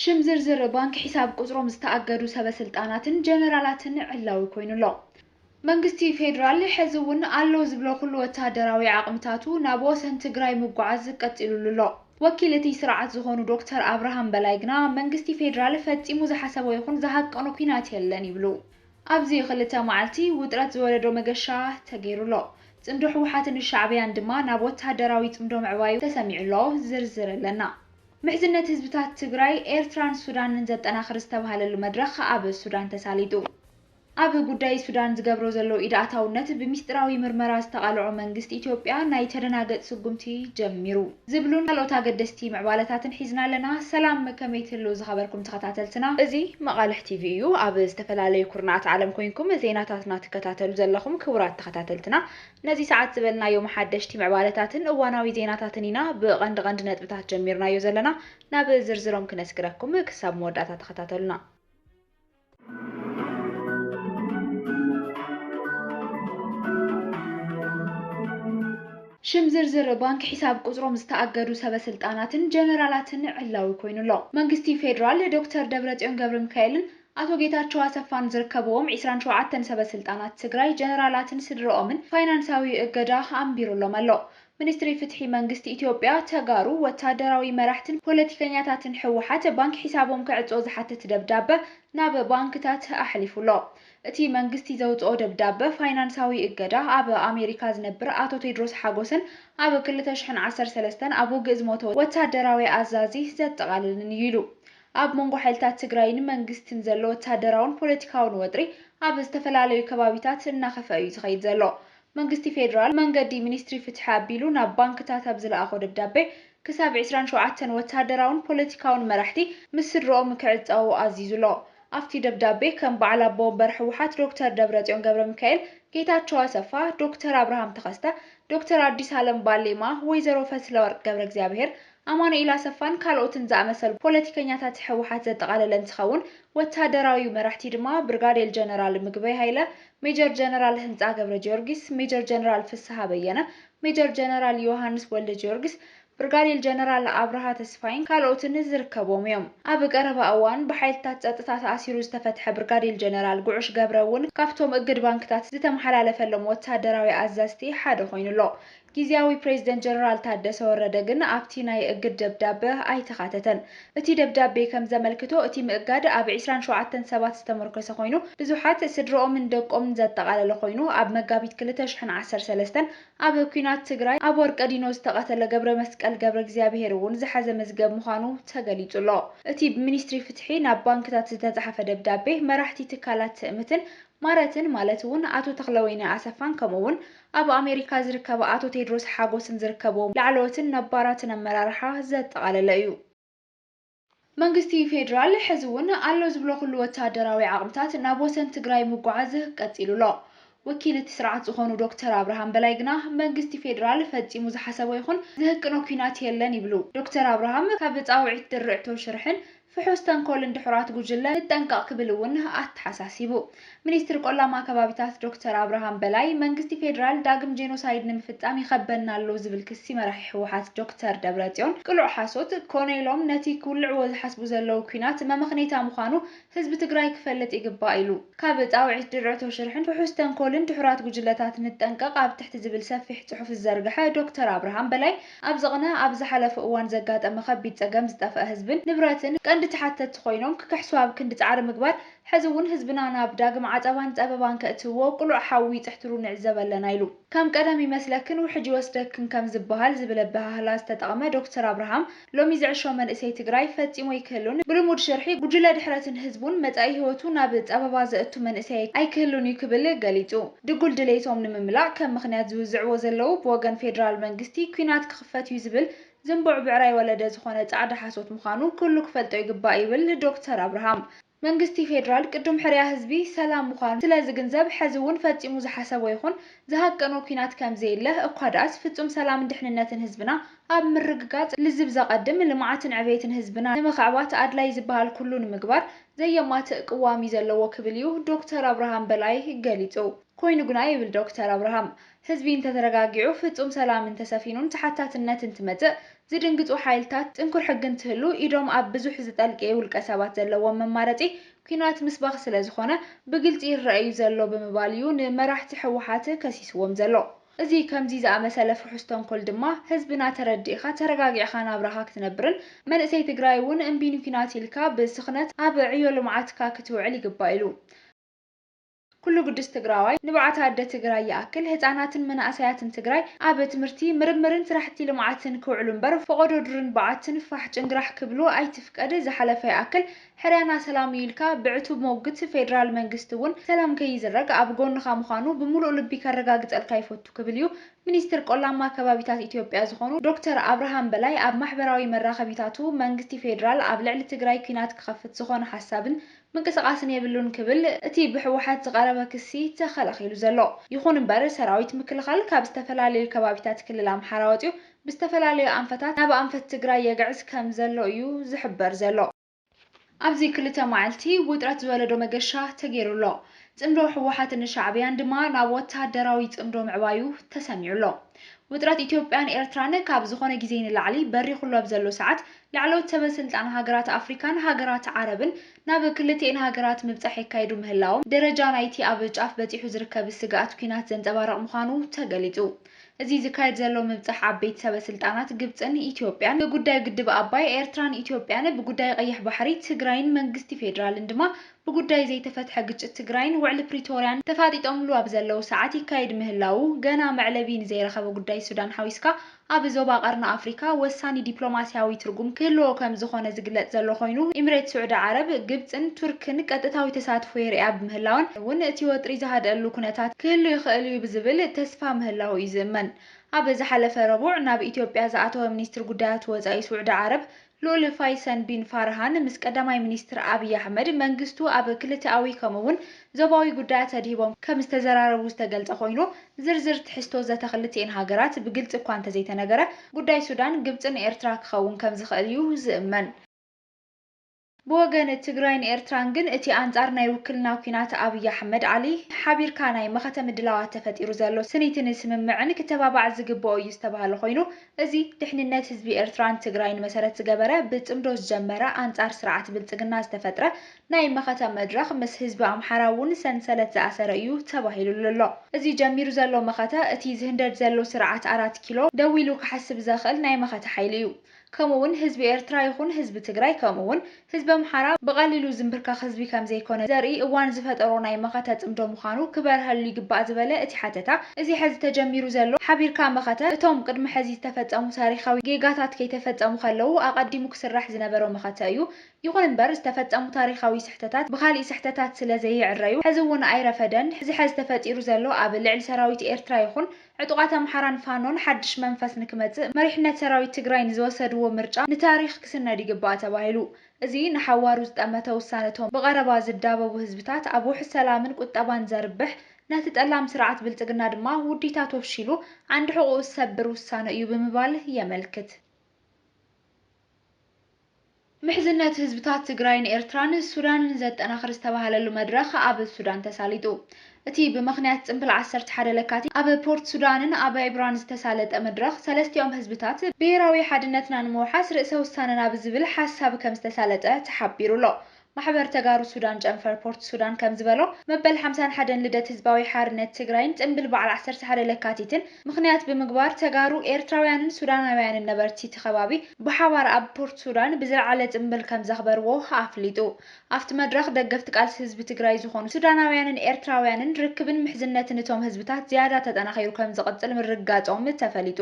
ሽም ዝርዝር ባንክ ሒሳብ ቁጥሮም ዝተኣገዱ ሰበስልጣናትን ጀነራላትን ዕላዊ ኮይኑሎ መንግስቲ ፌደራል ሕዝውን ኣሎ ዝብሎ ኩሉ ወታደራዊ ዓቅምታቱ ናብ ወሰን ትግራይ ምጓዓዝ ቀጢሉሎ ወኪል እቲ ስርዓት ዝኾኑ ዶክተር አብርሃም በላይ ግና መንግስቲ ፌደራል ፈጺሙ ዝሓሰቦ ይኹን ዝሃቀኖ ኩናት የለን ይብሉ ኣብዚ ክልተ መዓልቲ ውጥረት ዝወለዶ መገሻ ተገይሩሎ ጽንዶ ሕወሓትን ሻዕብያን ድማ ናብ ወታደራዊ ጽምዶ ምዕባዩ ተሰሚዑሎ ዝርዝር ኣለና محزنة ህዝብታት ትግራይ ኤርትራን ሱዳንን ዘጠናኽር ዝተባሃለሉ መድረኽ ኣብ ሱዳን ተሳሊጡ ኣብ ጉዳይ ሱዳን ዝገብሮ ዘሎ ኢዳታውነት ብምስጥራዊ ምርመራ ዝተቃልዖ መንግስቲ ኢትዮጵያ ናይ ተደናገጽ ስጉምቲ ጀሚሩ ዝብሉን ካልኦት ኣገደስቲ ምዕባለታትን ሒዝና ኣለና ሰላም ከመይ ትህሉ ዝኸበርኩም ተኸታተልትና እዚ መቃልሕ ቲቪ እዩ ኣብ ዝተፈላለዩ ኩርናት ዓለም ኮይንኩም ዜናታትና ትከታተሉ ዘለኹም ክቡራት ተኸታተልትና ነዚ ሰዓት ዝበልናዮም ሓደሽቲ ምዕባለታትን እዋናዊ ዜናታትን ኢና ብቐንዲ ነጥብታት ጀሚርናዮ ዘለና ናብ ዝርዝሮም ክነስግረኩም ክሳብ መወዳእታ ተኸታተሉና ሽም ዝርዝር ባንክ ሒሳብ ቁጥሮም ዝተኣገዱ ሰበስልጣናትን ጀነራላትን ዕላዊ ኮይኑሎ መንግስቲ ፌደራል ዶክተር ደብረጽዮን ገብረሚካኤልን አቶ ጌታቸው አሰፋን ዝርከብዎም 27 ሰበስልጣናት ትግራይ ጀነራላትን ስድሮኦምን ፋይናንሳዊ እገዳ ኣንቢሩሎም ኣሎ ሚኒስትሪ ፍትሒ መንግስቲ ኢትዮጵያ ተጋሩ ወታደራዊ መራሕትን ፖለቲከኛታትን ሕወሓት ባንክ ሒሳቦም ክዕጽኦ ዝሓትት ደብዳበ ናብ ባንክታት ኣሕሊፉሎ እቲ መንግስቲ ዘውጽኦ ደብዳበ ፋይናንሳዊ እገዳ ኣብ ኣሜሪካ ዝነብር አቶ ቴድሮስ ሓጎስን ኣብ 2013 ኣብ ውግእ ዝሞተ ወታደራዊ ኣዛዚ ዘጠቃልልን ይሉ ኣብ መንጎ ሓይልታት ትግራይን መንግስትን ዘሎ ወታደራውን ፖለቲካውን ወጥሪ ኣብ ዝተፈላለዩ ከባቢታት እናኸፈ እዩ ዝኸይድ ዘሎ መንግስቲ ፌደራል መንገዲ ሚኒስትሪ ፍትሒ ኣቢሉ ናብ ባንክታት ኣብ ዝለኣኾ ደብዳቤ ክሳብ 27 ወታደራውን ፖለቲካውን መራሕቲ ምስ ስድሮኦም ክዕጽው ኣዚዙሎ ኣብቲ ደብዳቤ ከም በዓል ኣቦ ወንበር ሕወሓት ዶክተር ደብረጽዮን ገብረሚካኤል ጌታቸው አሰፋ ዶክተር አብርሃም ተኸስተ ዶክተር አዲስ ዓለም ባሌማ ወይዘሮ ፈትለወርቅ ገብረ እግዚአብሔር አማኑኤል አሰፋን ካልኦትን ዝኣመሰሉ ፖለቲከኛታት ሕወሓት ዘጠቃለለ እንትኸውን ወታደራዊ መራሕቲ ድማ ብርጋዴር ጀነራል ምግበይ ሃይለ ሜጀር ጀነራል ህንጻ ገብረ ጊዮርጊስ ሜጀር ጀነራል ፍስሐ በየነ ሜጀር ጀነራል ዮሐንስ ወልደ ጊዮርጊስ ብርጋዴር ጀነራል አብርሃ ተስፋይን ካልኦትን ዝርከቦም እዮም ኣብ ቀረባ እዋን ብሓይልታት ጸጥታ ተኣሲሩ ዝተፈትሐ ብርጋዴር ጀነራል ጉዑሽ ገብረውን ካብቶም እግድ ባንክታት ዝተመሓላለፈሎም ወታደራዊ ኣዛዝቲ ሓደ ኮይኑሎ ጊዜያዊ ፕሬዝደንት ጀነራል ታደሰ ወረደ ግን ኣብቲ ናይ እግድ ደብዳቤ ኣይተኻተተን እቲ ደብዳቤ ከም ዘመልክቶ እቲ ምእጋድ ኣብ 27 ሰባት ዝተመርኮሰ ኮይኑ ብዙሓት ስድሮኦምን ደቆምን ዘጠቃለለ ኮይኑ ኣብ መጋቢት 2013 ኣብ ኩናት ትግራይ ኣብ ወርቀዲኖ ዝተቐተለ ገብረ መስቀል ገብረ እግዚአብሔር እውን ዝሓዘ መዝገብ ምዃኑ ተገሊጹሎ እቲ ሚኒስትሪ ፍትሒ ናብ ባንክታት ዝተጻሕፈ ደብዳቤ መራሕቲ ትካላት ትእምትን ማረትን ማለት እውን አቶ ተክለወይኒ አሰፋን ከምኡውን ኣብ ኣሜሪካ ዝርከቡ አቶ ቴድሮስ ሓጎስን ዝርከብዎም ላዕለዎትን ነባራትን ኣመራርሓ ዘጠቃለለ እዩ መንግስቲ ፌደራል ሕዝውን ኣሎ ዝብሎ ኩሉ ወታደራዊ ዓቅምታት ናብ ወሰን ትግራይ ምጓዓዝ ቀጢሉሎ ወኪል እቲ ስርዓት ዝኾኑ ዶክተር አብርሃም በላይ ግና መንግስቲ ፌደራል ፈጺሙ ዝሓሰቦ ይኹን ዝህቅኖ ኩናት የለን ይብሉ ዶክተር አብርሃም ካብ ጻውዒት ድርዕቶ ሽርሕን ፍሑስ ተንኮልን ድሕራት ጉጅለ ንጠንቀቕ ክብል እውን ኣተሓሳሲቡ ሚኒስትር ቆላማ ከባቢታት ዶክተር አብርሃም በላይ መንግስቲ ፌደራል ዳግም ጄኖሳይድ ንምፍጻም ይኸበና ኣሎ ዝብል ክሲ መራሒ ሕወሓት ዶክተር ደብረጽዮን ቅሉዕ ሓሶት ኮነኢሎም ነቲ ክውልዕዎ ዝሓስቡ ዘለው ኩናት መምኽኔታ ምዃኑ ህዝቢ ትግራይ ክፈልጥ ይግባእ ኢሉ ካብ ጻውዒት ድርዕቶ ሽርሕን ፍሑስ ተንኮልን ድሕራት ጉጅለታት ንጠንቀቕ ኣብ ትሕቲ ዝብል ሰፊሕ ጽሑፍ ዝዘርግሐ ዶክተር አብርሃም በላይ ኣብ ዝቕነ ኣብ ዝሓለፈ እዋን ዘጋጠመ ከቢድ ጸገም ዝጠፍአ ህዝብን ንብረትን ቀንዲ ተሓተት ኮይኖም ክክሕሱ ኣብ ክንዲ ጻዕሪ ምግባር ሕዚ እውን ህዝብና ናብ ዳግም ዓጸባን ጸበባን ከእትዎ ቅሉዕ ሓዊ ጽሕትሩ ንዕዘብ ኣለና ኢሉ ከም ቀደም ይመስለክን ውሕጅ ወስደክን ከም ዝበሃል ዝብል ኣበሃህላ ዝተጠቐመ ዶክተር አብርሃም ሎሚ ዝዕሾ መንእሰይ ትግራይ ፈጺሞ ይክህሉን ብልሙድ ሽርሒ ጉጅለ ድሕረትን ህዝቡን መጻኢ ህይወቱ ናብ ጸበባ ዘእቱ መንእሰይ ኣይክህሉን እዩ ክብል ገሊጹ ድጉል ድሌቶም ንምምላእ ከም ምኽንያት ዝውዝዕዎ ዘለው ብወገን ፌደራል መንግስቲ ኩናት ክኽፈት እዩ ዝብል ዝንቡዕ ብዕራይ ወለደ ዝኾነ ጻዕዳ ሓሶት ምዃኑ ኩሉ ክፈልጦ ይግባእ ይብል ዶክተር አብርሃም መንግስቲ ፌደራል ቅድም ሕርያ ህዝቢ ሰላም ምዃኑ ስለዝግንዘብ ሕዚ እውን ፈጺሙ ዝሓሰቦ ይኹን ዝሃቀኖ ኩናት ከምዘየለ እኳ ደኣስ ፍጹም ሰላምን ድሕንነትን ህዝብና ኣብ ምርግጋጽ ልዝብ ዘቐድም ልምዓትን ዕብየትን ህዝብና ንምኽዕባት ኣድላይ ዝበሃል ኩሉ ንምግባር ዘየማትእ ቅዋሚ ዘለዎ ክብል እዩ ዶክተር አብርሃም በላይ ገሊጹ ኮይኑ ግና ይብል ዶክተር አብርሃም ህዝቢ እንተተረጋጊዑ ፍጹም ሰላም እንተሰፊኑን ተሓታትነት እንትመጽእ ዝድንግጹ ሓይልታት ጥንኩር ሕጊ እንትህሉ ኢዶም ኣብ ብዙሕ ዝጠልቀ ውልቀ ሰባት ዘለዎም መማረጺ ኩናት ምስባኽ ስለ ዝኾነ ብግልፂ ይረአዩ ዘሎ ብምባል እዩ ንመራሕቲ ሕወሓት ከሲስዎም ዘሎ። እዚ ከምዚ ዝኣመሰለ ፍሑስ ተንኮል ድማ ህዝብና ተረዲእኻ ተረጋጊዕኻ ናብራኻ ክትነብርን መንእሰይ ትግራይ እውን እምቢኒ ኩናት ኢልካ ብስኽነት ኣብ ዕዮ ልምዓትካ ክትውዕል ይግባእ ኢሉ። ኩሉ ቅዱስ ትግራዋይ ንባዕታ ኣደ ትግራይ ይኣክል ህፃናትን መናእሰያትን ትግራይ ኣብ ትምህርቲ ምርምርን ስራሕቲ ልምዓትን ክውዕሉ እምበር ፈቆዶ ዱርን በዓትን ፋሕ ጭንግራሕ ክብሉ ኣይትፍቀድ ዝሓለፈ ይኣክል ሕርያና ሰላም ኢልካ ብዕቱብ ሞግት ፌደራል መንግስቲ እውን ሰላም ከይዝረግ ኣብ ጎንኻ ምዃኑ ብምሉእ ልቢ ከረጋግፀልካ ይፈቱ ክብል እዩ ሚኒስትር ቆላማ ከባቢታት ኢትዮጵያ ዝኾኑ ዶክተር አብርሃም በላይ ኣብ ማሕበራዊ መራኸቢታቱ መንግስቲ ፌደራል ኣብ ልዕሊ ትግራይ ኩናት ክኸፍት ዝኾነ ሓሳብን ምንቅስቃስን የብሉን ክብል እቲ ብሕወሓት ዝቐረበ ክሲ ተኸላኺሉ ዘሎ ይኹን እምበር ሰራዊት ምክልኻል ካብ ዝተፈላለዩ ከባቢታት ክልል ኣምሓራ ወፂኡ ብዝተፈላለዩ ኣንፈታት ናብ ኣንፈት ትግራይ የግዕዝ ከም ዘሎ እዩ ዝሕበር ዘሎ። ኣብዚ ክልተ መዓልቲ ውጥረት ዝወለዶ መገሻ ተገይሩሎ ጽምዶ ሕወሓትን ሻዕብያን ድማ ናብ ወተሃደራዊ ጽምዶ ምዕባዩ ተሰሚዑሎ። ውጥረት ኢትዮጵያን ኤርትራን ካብ ዝኾነ ግዜ ንላዕሊ በሪኹሎ ኣብ ዘሎ ሰዓት ላዕለዎት ሰበስልጣን ሃገራት ኣፍሪካን ሃገራት ዓረብን ናብ ክልቲአን ሃገራት ምብጻሕ የካይዱ ምህላዎም ደረጃ ናይቲ ኣብ ጫፍ በፂሑ ዝርከብ ስግኣት ኩናት ዘንጸባርቕ ምዃኑ ተገሊጹ። እዚ ዝካየድ ዘሎ ምብጻሕ ዓበይቲ ሰበስልጣናት ግብፅን ኢትዮጵያን ብጉዳይ ግድብ ኣባይ ኤርትራን ኢትዮጵያን ብጉዳይ ቀይሕ ባሕሪ ትግራይን መንግስቲ ፌደራልን ድማ ብጉዳይ ዘይተፈትሐ ግጭት ትግራይን ውዕሊ ፕሪቶርያን ተፋጢጦምሉ ኣብ ዘለው ሰዓት ይካየድ ምህላው ገና መዕለቢ ንዘይረኸበ ጉዳይ ሱዳን ሓዊስካ ኣብ ዞባ ቀርኒ ኣፍሪካ ወሳኒ ዲፕሎማስያዊ ትርጉም ክህልዎ ከም ዝኾነ ዝግለጽ ዘሎ ኮይኑ ኢሚሬት ስዑድ ዓረብ ግብፅን ቱርክን ቀጥታዊ ተሳትፎ የርእያ ብምህላውን እውን እቲ ወጥሪ ዝሃደሉ ኩነታት ክህሉ ይኽእል እዩ ብዝብል ተስፋ ምህላው እዩ ዝእመን። ኣብ ዝሓለፈ ረቡዕ ናብ ኢትዮጵያ ዝኣተወ ሚኒስትር ጉዳያት ወፃኢ ስዑድ ዓረብ ልኡል ፋይሰን ቢን ፋርሃን ምስ ቀዳማይ ሚኒስትር ኣብይ ኣሕመድ መንግስቱ ኣብ ክልተኣዊ ከምኡውን ዞባዊ ጉዳያት ተድሂቦም ከም ዝተዘራረቡ ዝተገልጸ ኮይኑ ዝርዝር ትሕዝቶ ዘተ ክልቲአን ሃገራት ብግልጽ እኳ እንተዘይተነገረ ጉዳይ ሱዳን ግብፅን ኤርትራ ክኸውን ከም ዝኽእል እዩ ዝእመን። ብወገን ትግራይን ኤርትራን ግን እቲ ኣንጻር ናይ ውክልና ኩናት ኣብይ ኣሕመድ ዓሊ ሓቢርካ ናይ መኸተ ምድላዋት ተፈጢሩ ዘሎ ስኒትን ስምምዕን ክተባባዕ ዝግብኦ እዩ ዝተባሃለ ኮይኑ እዚ ድሕንነት ህዝቢ ኤርትራን ትግራይን መሰረት ዝገበረ ብጽምዶ ዝጀመረ ኣንጻር ስርዓት ብልጽግና ዝተፈጥረ ናይ መኸተ መድረኽ ምስ ህዝቢ ኣምሓራ እውን ሰንሰለት ዝኣሰረ እዩ ተባሂሉ ኣሎ። እዚ ጀሚሩ ዘሎ መኸተ እቲ ዝህንደድ ዘሎ ስርዓት 4 ኪሎ ደው ኢሉ ክሓስብ ዘኽእል ናይ መኸተ ሓይሊ እዩ። ከምኡውን ህዝቢ ኤርትራ ይኹን ህዝቢ ትግራይ ከምኡውን ህዝቢ ኣምሓራ ብቐሊሉ ዝምብርካኽ ህዝቢ ከም ዘይኮነ ዘርኢ እዋን ዝፈጠሮ ናይ መኸተ ጽምዶ ምዃኑ ክበርሀሉ ይግባእ ዝበለ እቲ ሓተታ እዚ ሕዚ ተጀሚሩ ዘሎ ሓቢርካ መኸተ እቶም ቅድሚ ሕዚ ዝተፈጸሙ ታሪኻዊ ጌጋታት ከይተፈጸሙ ከለዉ ኣቐዲሙ ክስራሕ ዝነበረ መኸተ እዩ። ይኹን እምበር ዝተፈጸሙ ታሪኻዊ ስሕተታት ብኻሊእ ስሕተታት ስለ ዘይዕረዩ ሕዚ እውን ኣይረፈደን። እዚ ሕዚ ተፈጢሩ ዘሎ ኣብ ልዕሊ ሰራዊት ኤርትራ ይኹን ዕጡቓት ኣምሓራን ፋኖን ሓድሽ መንፈስ ንክመጽእ መሪሕነት ሰራዊት ትግራይ ንዝወሰድዎ ምርጫ ንታሪኽ ክስነድ ይግባእ ተባሂሉ እዚ ንሓዋሩ ዝጠመተ ውሳነቶም ብቐረባ ዝዳበቡ ህዝብታት ኣብ ውሕስ ሰላምን ቁጠባን ዘርብሕ ነቲ ጠላም ስርዓት ብልጽግና ድማ ውዲታት ወፍሺሉ ዓንዲ ሕቑኡ ዝሰብር ውሳነ እዩ ብምባል የመልክት። ምሕዝነት ህዝብታት ትግራይን ኤርትራን ሱዳንን ዘጠናኽር ዝተባሃለሉ መድረኽ ኣብ ሱዳን ተሳሊጡ። እቲ ብምኽንያት ጽምብል 11 ለካቲት ኣብ ፖርት ሱዳንን ኣብ ዕብራን ዝተሳለጠ መድረኽ ሰለስቲኦም ህዝብታት ብሄራዊ ሓድነትና ንምውሓስ ርእሰ ውሳነና ብዝብል ሓሳብ ከም ዝተሳለጠ ተሓቢሩሎ። ማሕበር ተጋሩ ሱዳን ጨንፈር ፖርት ሱዳን ከም ዝበሎ መበል 51 ልደት ህዝባዊ ሓርነት ትግራይን ጽምብል በዓል 11 ለካቲትን ምኽንያት ብምግባር ተጋሩ ኤርትራውያንን ሱዳናውያንን ነበርቲ ተኸባቢ ብሓባር ኣብ ፖርት ሱዳን ብዝለዓለ ጽምብል ከም ዘኽበርዎ ኣፍሊጡ። ኣብቲ መድረኽ ደገፍቲ ቃልሲ ህዝቢ ትግራይ ዝኾኑ ሱዳናውያንን ኤርትራውያንን ርክብን ምሕዝነትን እቶም ህዝብታት ዝያዳ ተጠናኺሩ ከም ዝቕጽል ምርጋጾም ተፈሊጡ።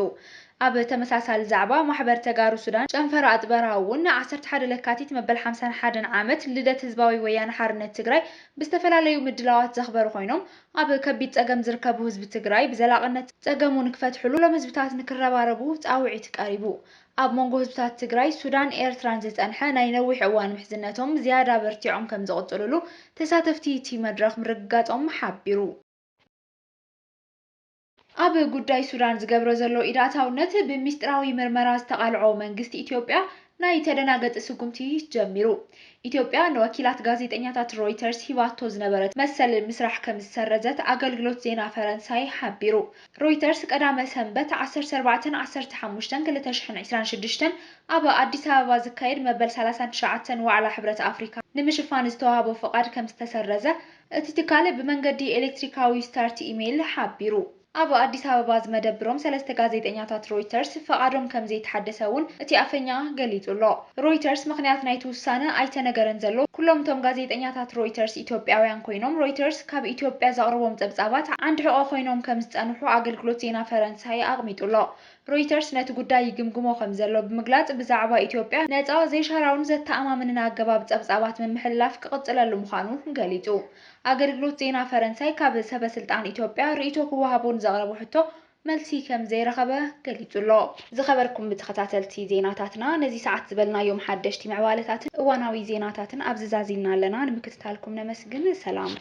ኣብ ተመሳሳሊ ዛዕባ ማሕበር ተጋሩ ሱዳን ጨንፈር ኣጥበራ እውን 11 ለካቲት መበል 51 ዓመት ልደት ህዝባዊ ወያነ ሓርነት ትግራይ ብዝተፈላለዩ ምድላዋት ዘኽበሩ ኮይኖም ኣብ ከቢድ ጸገም ዝርከቡ ህዝቢ ትግራይ ብዘላቕነት ጸገሙ ንክፈትሕሉ ሎም ህዝብታት ንክረባረቡ ጻውዒት ቀሪቡ። ኣብ መንጎ ህዝብታት ትግራይ ሱዳን ኤርትራን ዝጸንሐ ናይ ነዊሕ እዋን ምሕዝነቶም ዝያዳ በርቲዖም ከም ዝቕጽልሉ ተሳተፍቲ እቲ መድረኽ ምርግጋጾም ሓቢሩ። ኣብ ጉዳይ ሱዳን ዝገብሮ ዘሎ ኢዳታውነት ብምስጢራዊ ምርመራ ዝተቓልዖ መንግስቲ ኢትዮጵያ ናይ ተደናገጥ ስጉምቲ ጀሚሩ ኢትዮጵያ ንወኪላት ጋዜጠኛታት ሮይተርስ ሂባቶ ዝነበረት መሰል ምስራሕ ከም ዝሰረዘት አገልግሎት ዜና ፈረንሳይ ሓቢሩ ሮይተርስ ቀዳመ ሰንበት 14/15/2026 ኣብ አዲስ አበባ ዝካየድ መበል 39 ዋዕላ ሕብረት አፍሪካ ንምሽፋን ዝተዋህቦ ፍቃድ ከም ዝተሰረዘ እቲ ትካል ብመንገዲ ኤሌክትሪካዊ ስታርት ኢሜይል ሓቢሩ ኣብ አዲስ አበባ ዝመደብሮም ሰለስተ ጋዜጠኛታት ሮይተርስ ፈቃዶም ከም ዘይተሓደሰውን እቲ አፈኛ ገሊጹሎ ሮይተርስ ምክንያት ናይቲ ውሳነ ኣይተነገረን ዘሎ ኩሎም ቶም ጋዜጠኛታት ሮይተርስ ኢትዮጵያውያን ኮይኖም ሮይተርስ ካብ ኢትዮጵያ ዘቅርቦም ጸብጻባት ዓንዲ ሕቆ ኮይኖም ከም ዝጸንሑ አገልግሎት ዜና ፈረንሳይ አቅሚጡሎ ሮይተርስ ነቲ ጉዳይ ይግምግሞ ከም ዘሎ ብምግላጽ ብዛዕባ ኢትዮጵያ ነጻ ዘይሻራውን ዘተኣማምንን አገባብ ጸብጻባት ምምሕልላፍ ክቅጽለሉ ምዃኑ ገሊጹ አገልግሎት ዜና ፈረንሳይ ካብ ሰበስልጣን ኢትዮጵያ ርእይቶ ክወሃቦን ዘቕረቡ ሕቶ መልሲ ከም ዘይረኸበ ገሊጹሎ ዝኸበርኩም ብተኸታተልቲ ዜናታትና ነዚ ሰዓት ዝበልናዮም ሓደሽቲ ምዕባለታትን እዋናዊ ዜናታትን ኣብ ዝዛዚልና ኣለና ንምክትታልኩም ነመስግን ሰላም